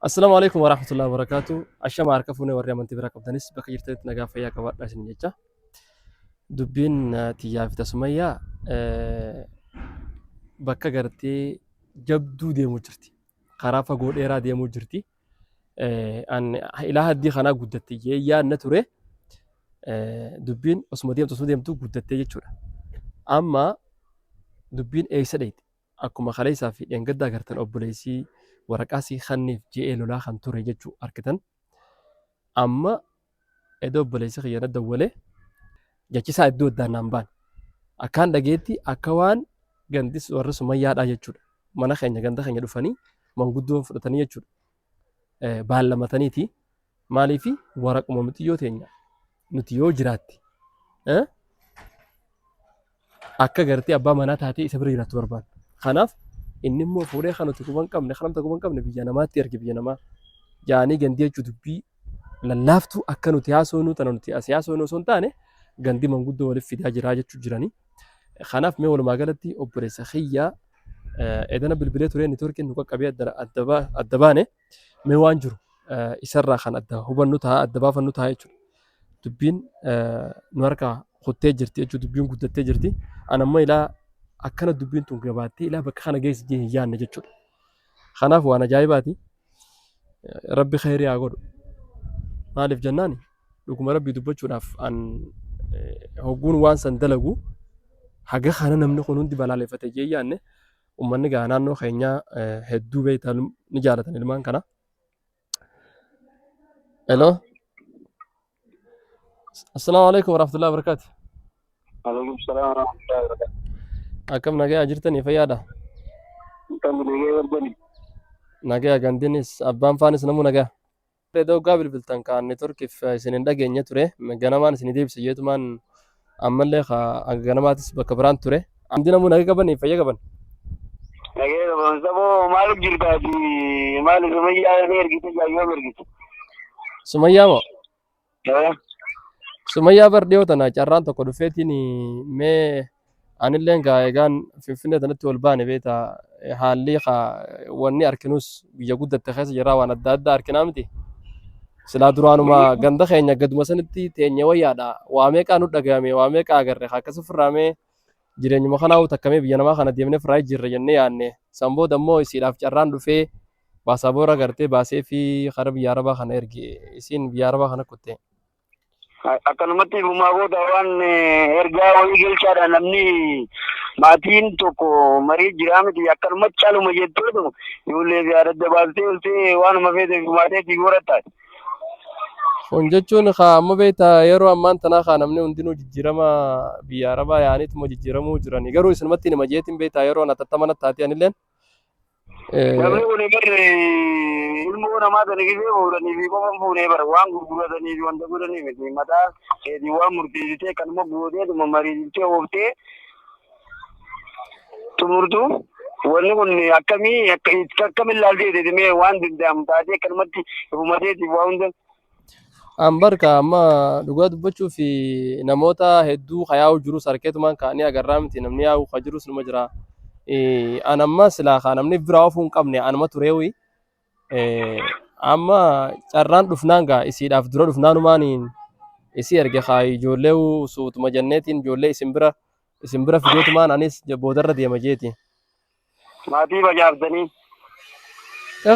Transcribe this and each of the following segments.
السلام عليكم ورحمة الله وبركاته. الشمع عركفوني وريا من تبرك بدنس بك جرتت نجا فيا كوات ناس نجتا دبين تيا في تسمية بك جرتي جبدو دي مجرتي خرافة قول إيرا دي مجرتي أن إلى هدي خنا قدتي يا نتوري دبين اسمه ديم تو قدتي يجورا أما دبين أي سديت أكو ما خليسا في ينقدا جرتن أبوليسي ورقاسي خنيف جي إلو لا خن توري جتشو أركتن أما edoo obboleessa kiyyan dawwalee jechisaa iddoo addaan naan baane akkaan dhageetti akka waan gandis warri sumayyaadhaa jechuudha. Mana keenya ganda keenya dhufanii manguddoo fudhatanii jechuudha. Baallamataniiti maaliifi waraquma miti yoo teenya nuti yoo jiraatti akka gartee abbaa manaa taatee isa bira jiraattu barbaadu. Kanaaf inni immoo fuudhee kan nuti quban qabne kan namta quban qabne biyya namaatti erge biyya namaa jaanii gandii jechuu dubbii lallaaftuu akka nuti haasofnu tana nuti as haasofnu osoo hin taane gandi manguddoo waliif fidaa jiraa jechuu jiranii. Kanaaf mee walumaa galatti obboleessa kiyyaa edana bilbilee turee neetwoorkiin nu qaqqabee adda baane mee waan jiru isarraa kan adda hubannu ta'a adda baafannu ta'a jechuudha. Dubbiin nu harkaa kuttee jirti jechuudha dubbiin guddattee jirti. Anammoo ilaa akkana dubbiin tun gabaattee ilaa bakka kana geessi jee hin yaadne jechuudha. Kanaaf waan ajaa'ibaati. Rabbi khayrii haa godhu. Maaliif jennaani dhuguma rabbii dubbachuudhaaf an hogguun waan san dalagu haga kana namni kun hundi balaaleffatee jee yaanne ummanni gaa naannoo keenyaa hedduu beektan ni jaalatan ilmaan kana. Hello. Assalaamu alaikum warahmatullahi wabarakatuh. Alaikum salam warahmatullahi wabarakatuh. Akkam nagaa jirtanii fayyaadha? Kan nagaya warbani. Nagaa gandinis abbaan faanis namuu nagaa. Redoo gaa bilbiltan kaan neetwoorkiif isin hin dhageenye ture ganamaan isin deebise jeetumaan ammallee ganamaatis bakka biraan ture. Amdi namuu nagaa qabanii fayya qaban. Nagaya qaban saboo maaliif jirtaati maaliif sumayyaa ni ergite jaayyoo ergite. Sumayyaa moo? Sumayyaa bar dhiyoo tana carraan tokko dhufeetiin mee anilleen gaa egaan finfinnee tanatti wal baane beeta haalli wanni arkinus biyya guddatte keessa jirraa waan adda addaa arkinaa miti. Silaa duraanuma ganda keenya gaduma sanitti teenye wayyaadha. Waa meeqaa nu dhagahame waa meeqaa agarre akkas ofirraamee jireenyuma kanaa takkamee biyya namaa kana deemnee firaa jirra jennee yaadne san booda immoo isiidhaaf carraan dhufee baasaboora gartee baasee fi kara biyya arabaa kana erge isiin biyya arabaa kana kutte. Akkanumatti uumaa booda waan ergaa wayii galchaadha namni maatiin tokko marii jiraa miti akkanumatti caaluma jetteetu ijoollee biyya adda baastee oltee waanuma feete maateetii horattaati. Kun jechuun amma beekta yeroo ammaan tanaa kaa namni hundinuu jijjiirama biyya arabaa yaaniituma jijjiiramuu jirani garuu isinumatti nama jeetiin beekta yeroo atattamanatti taatee anilleen. Namni kun ilmoo namaa sana gisee fuudhanii fi qofan fuudhee bara waan gurguratanii fi wanta godhanii miti mataa keetii waan murteessitee kanuma gooteetuma mariisiftee ooftee tumurtu wanni kun akkamiin ilaaltee mee waan danda'amu taatee akkanumatti ifumateetiif waa hunda. Ambarka amma dhugaa dubbachuu fi namoota hedduu hayaa'u jirus harkeetumaan kaanii agarraa miti namni yaa'u ka jirus numa jira. Anamma silaa kaa namni biraa ofuu hin qabne anuma tureewi. Amma carraan dhufnaan gaa isiidhaaf dura dhufnaanumaan isii erge kaa ijoollee suutuma jenneetiin ijoollee isin bira fideetumaan anis boodarra deema jeeti. Maatii bajaaftanii.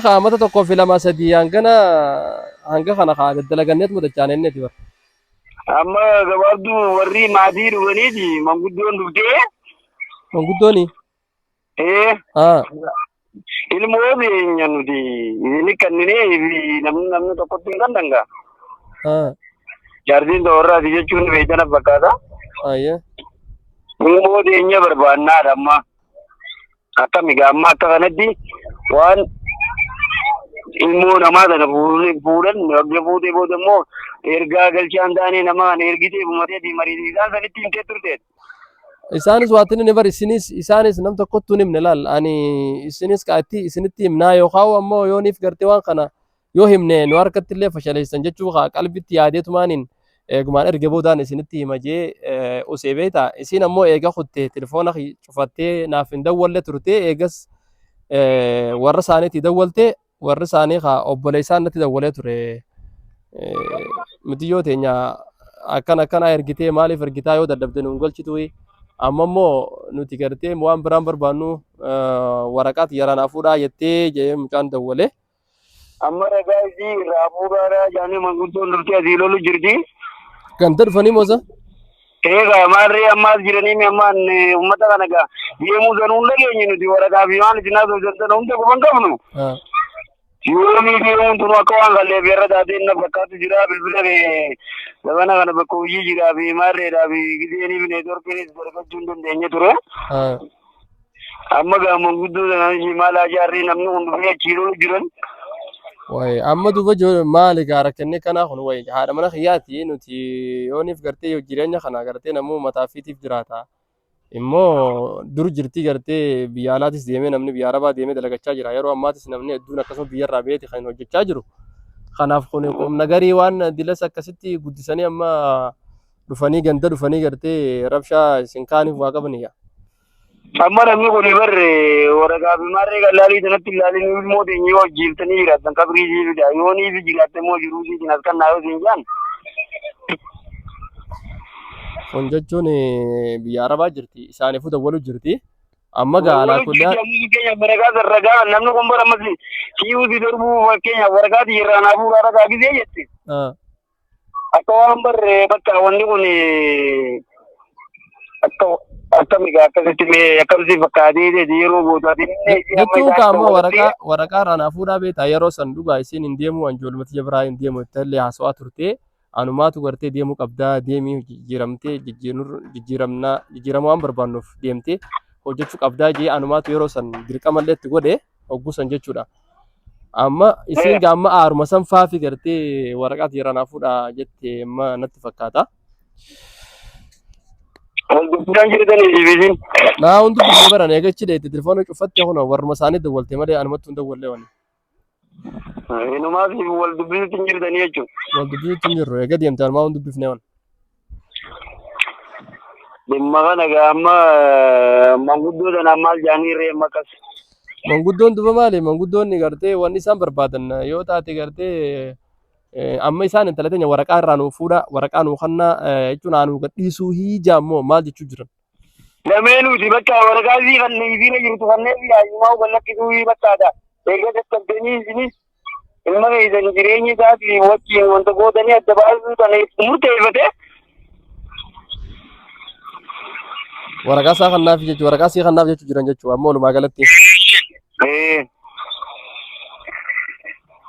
Amata tokkoo fi lama sadii hanga kana kaa daddalaganneet mudachaan enneeti bara. Amma gabaabduu warri maatii dhufaniiti manguddoon dhuftee. Manguddooni? Ilmoo beenya nuti inni kanninee fi namni tokkotti hin kannanga. Jaartiin ta'orraati jechuun beekana fakkaata. Ilmoo beenya barbaannaadha amma. Akkamigaa amma akka kanatti waan ilmoo namaa sana fuudhan wagga fuutee booda immoo ergaa galchaan taanee nama kana ergitee bumateetii mariitii isaan sanitti himtee turteet. Isaanis waatiin ni bari isaanis nam tokkottuu ni himne laal ani isinis qaatti isinitti himnaa yookaan ammoo yooniif gartee waan kana yoo himne nu harkatti illee fashaleessan jechuu qalbitti yaadeetumaaniin eegumaan erge boodaan isinitti hima jee osee beekta isin ammoo eega kuttee telefoona cufattee naaf hin dawwalle turtee eegas warra isaaniitii dawwaltee warri isaanii kaa obboleessaan natti dawwalee ture mitiyyoo teenya akkana ergitee maaliif ergitaa yoo dadhabde nuun golchitu amma immoo nuti gartee waan biraan barbaannu waraqaati yaranaa fuudhaa jettee jee mucaan dawwalee. Amma ragaa isii irraa fuudhaadhaa jaanii manguddoon durbtii asii lolu jirti. Ganda dhufanii moosa? Egaa maarree ammaas jiranii ammaan uummata kana egaa deemuu sanuu hin dhageenye nuti waraqaa fi waan isin haasoftan hunda quban qabnu. Yoomii deemuun tunu akka waan qalleef irra taateen na fakkaatu jira bilbila dabana kana bakka hojii jiraa fi maarreedhaa fi giseenii fi neetworkiinis dargachuu hin dandeenye ture. Amma gaa manguddoo sanaan maalaa jaarrii namni hundumee achii lolu jiran. Wayi amma duuba maali gaara kennee kanaa kun wayi haadha mana kiyyaati nuti yooniif gartee jireenya kana gartee namuu mataa fiitiif jiraata. Immoo dur jirtii gartee biyya alaatis deemee namni biyya arabaa deemee dalagachaa jira. Yeroo ammaatis namni hedduun akkasuma biyyarraa beeti kan hojjechaa jiru. Kanaaf kun qomna garii waan dilas akkasitti guddisanii amma dhufanii ganda dhufanii gartee rabshaa isin kaaniif waa qabaniyya. Amma namni kun barre waraqaa fi maarree gallaalii sanatti ilaalanii ilmoo teenyee wajjiiftanii jiraatan qabrii jiidha yoonii fi jiraatte immoo jiruu siitiin as kan naayoo siin jaan. Kun jechuun biyya arabaa jirti isaaniifuu dawwaluu jirti. Amma gaalaa kullaa. Waraqaa sarragaa namni kun bara ammas si'uuti darbuu fakkeenyaaf waraqaati irraa naafuu ragaa gisee jette. Akka waan barre bakka wanni kun akkamigaa akkasitti mee akkamsi fakkaatee yeroo bootaatiin. Jechuun kaammoo waraqaa irraa fuudhaa beektaa yeroo san dhugaa isiin hin deemu anjoolumatti jabraa hin deemu illee haasawaa turtee anumaatu gartee deemuu qabdaa deemii jijjiiramtee jijjiiramaa waan barbaannuuf deemtee hojjechuu qabdaa jee anumaatu yeroo san dirqamallee itti godhe hoggusan jechuudha. Amma isiin gaamma aaruma san faafi gartee waraqaa irraa fuudhaa jettee amma natti fakkaata. Waldubbiidhaan jirtanii jibiisin. Naa hundi biyyee baran eegachi dheete telefoona cufatte kun warruma isaanii dawwalte malee anumatti hin dawwallee wani. Inumaa fi waldubbiitti hin jirtanii jechuudha. Waldubbiitti hin jirru eega deemte anumaa hundi dubbifnee wan. Dhimma kana egaa amma manguddoo sanaan maal jaanii ree makas. Manguddoon duba maali manguddoonni gartee wanni isaan barbaadan yoo taate gartee amma isaan intala teenya waraqaa irraa nuu fuudha waraqaa nuu kannaa jechuun aanuu gadhiisuu hiijaa immoo maal jechuu jiran. Lameenuuti bakka waraqaa isii kan isiin jirtu kanneen yaayyumaa gallakkisuu bakkaadha. Eega dadhabdanii isinis ilma keessan jireenya isaatii wajjin wanta gootanii adda baasuu kana murteeffate. Waraqaa isaa kannaaf jechuudha waraqaa isii kannaaf jechuu jiran jechuudha amma walumaa galatti.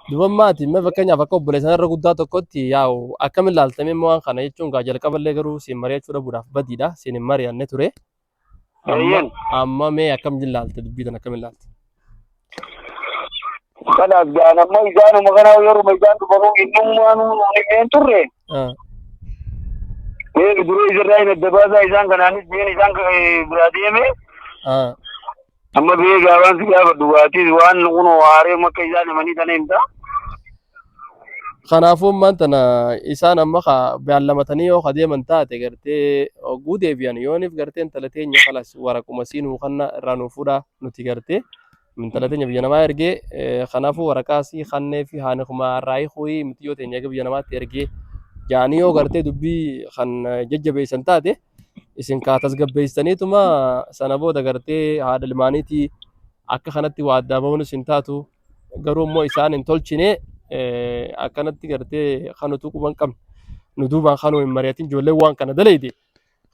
Duba maati mee fakkeenyaaf akka obboleessan irra guddaa tokkotti yaa'u akkamiin ilaaltamee waan kana jechuun gaa jalqaballee garuu siin mari'achuu dhabuudhaaf badiidha siin hin mari'anne ture. Amma mee akkamiin ilaalte dubbii tan akkamiin ilaalte? Kanaaf jaan amma isaanuma kana yeroo isaan dhufanuu innummaan hin turre. Duruu isarraa hin adda baasaa isaan kanaanis biyyan isaan biraa deeme. Amma biyya gaabaan si gaafa dhugaatis waan kun waaree makka isaan himanii tana himta. Kanaafuu maantana isaan amma beellamatanii yoo adeeman taate gartee oguu deebi'an yooniif gartee intala teenya kalas waraquma siinuu kanna irraa nuu fuudhaa nuti gartee intala teenya biyya namaa ergee kanaafuu waraqaa sii kannee fi haani kuma raayii huyi miti yoo teenya biyya namaatti ergee jaanii yoo gartee dubbii kan jajjabeessan taate isin kaatas gabbeessaniituma sana booda gartee haadha ilmaaniitii akka kanatti waa addaa bahuun isin taatu garuu immoo isaan hin tolchine akkanatti gartee kanutu quban qabne nu duubaan kanuu hin mari'atin ijoollee waan kana dalayde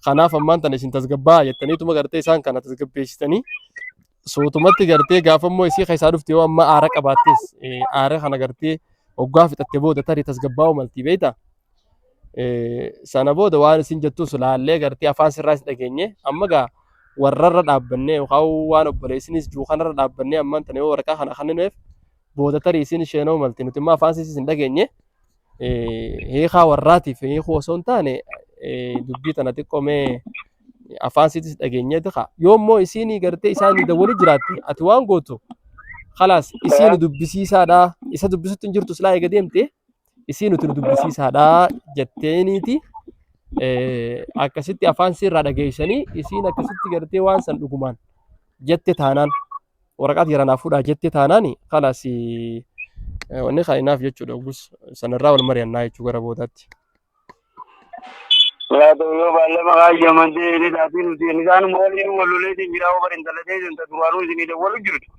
kanaaf ammaan tana isin tasgabbaa jettaniituma gartee isaan kana tasgabbeessitanii sootumatti gartee gaafa immoo isii keessaa dhufte yoo amma aara qabaattis aara kana gartee hoggaa fixatte booda tarii tasgabbaa'u maltii beeyta. Sana booda waan isin jettus laallee gartee afaan sirraas dhageenye amma gaa warrarra dhaabbannee yookaan waan obboleessinis juu kanarra dhaabbannee ammaan tana yoo waraqaa kana kennineef booda tarii isin sheenoo malti nuti immoo afaan isin hin dhageenye hiikaa warraatiif hiikuu osoo hin taane dubbii tana xiqqoomee afaan isiitis dhageenyeeti kaa yoo immoo isiin gartee isaan dawwalii jiraatti ati waan gootu khalaas isiin dubbisiisaadha isa dubbisutti hin jirtu silaa eega deemte isiin nuti dubbisiisaadha jetteeniiti akkasitti afaan sirraa dhageessanii isiin akkasitti gartee waan san dhugumaan jette taanaan waraqaa jiranaa fuudhaa jettee taanaani khalaas wanni kainaaf jechuudha gus sanarraa wal mari'annaa jechuu gara boodaatti. yaa ta'u yoo baalle maqaa iyyaamantee ni taati nuti isaan mooliin walloleetiin jiraa obar intalatee jenta duraanuu isinii dawwalu jirtu.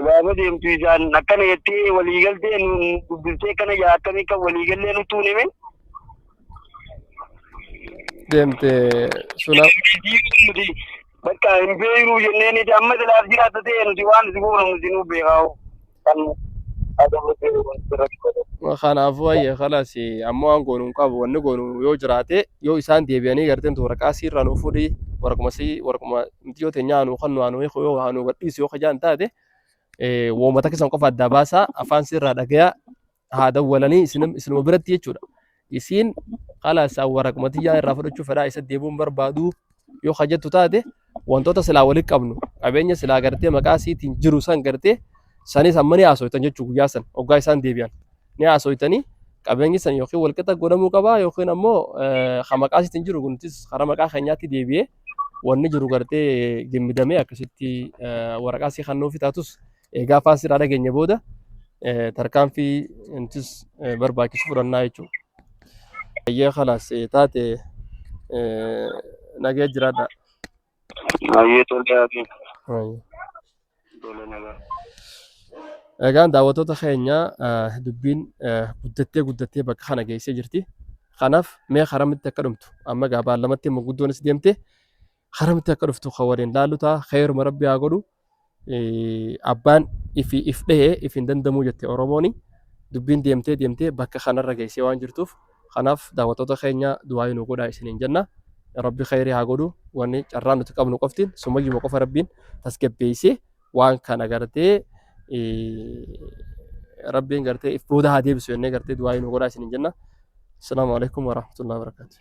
Gaafa deemtu isaan akkana jettee waliigaltee nu dubbistee kana yaa akkamii kan waliigallee nutti hime. Deemte suna nuti bakka hin beeknu jennee nuti amma silaaf jiraata ta'e nuti waan si goonu nuti nu beekaa'u kan kanaafuu ayye khalaas ammoo waan goonu hin qabu wanni goonu yoo jiraate yoo isaan deebi'anii garteen waraqaa siirraa nuu fuudhii waraquma miti yoo ta'e nyaanu kan nuwaanu yoo waanu gadhiisu yoo kajaan taate woomata keessan qofa adda baasaa afaan sirraa dhagayaa haa dawwalanii isinuma biratti jechuudha. Isiin khalaas waraquma tiyyaa irraa fudhachuu fedhaa isa deebuun barbaadu yoo hajjattu taate wantoota silaa walitti qabnu qabeenya silaa gartee maqaa siitiin jiru san gartee sanis amma ni haasoytan jechuu guyyaa san hoggaa isaan deebi'an ni haasoytanii qabeenyi san yookiin walqixa godhamuu qabaa yookiin ammoo ha maqaa siitiin jiru kuntis karaa maqaa keenyaatti deebi'ee wanni jiru gartee gimmidamee akkasitti waraqaa sii kannuufi taatus egaa afaan siraa dhageenya booda tarkaanfii intis barbaachisu fudhannaa jechuudha. Ayyee khalaas taate nagee jiraadha. Ayyee tolchaafi. Egaan daawwattoota keenya dubbiin guddattee bakka kana geessee jirti. Kanaaf mee haramitti akka dhumtu amma gaabaan lamatti maguddoonis deemte haramitti akka dhuftu kan waliin laallu ta'a khayruma rabbi haa godhu. Abbaan if dhahee if hin dandamuu jette Oromooni dubbiin deemtee bakka kanarra geessee waan jirtuuf kanaaf daawwattoota keenya du'aa nu godhaa isiniin jenna. Rabbi khayrii haa godhu wanni carraan nuti qabnu qoftiin sumayyuma qofa rabbiin tasgabbeessee waan kana gartee rabbiin gartee if booda haa deebisu jennee gartee du'aa nu godhaa isiniin jenna. Assalaamu alaikum warahmatullahi wabarakatuh.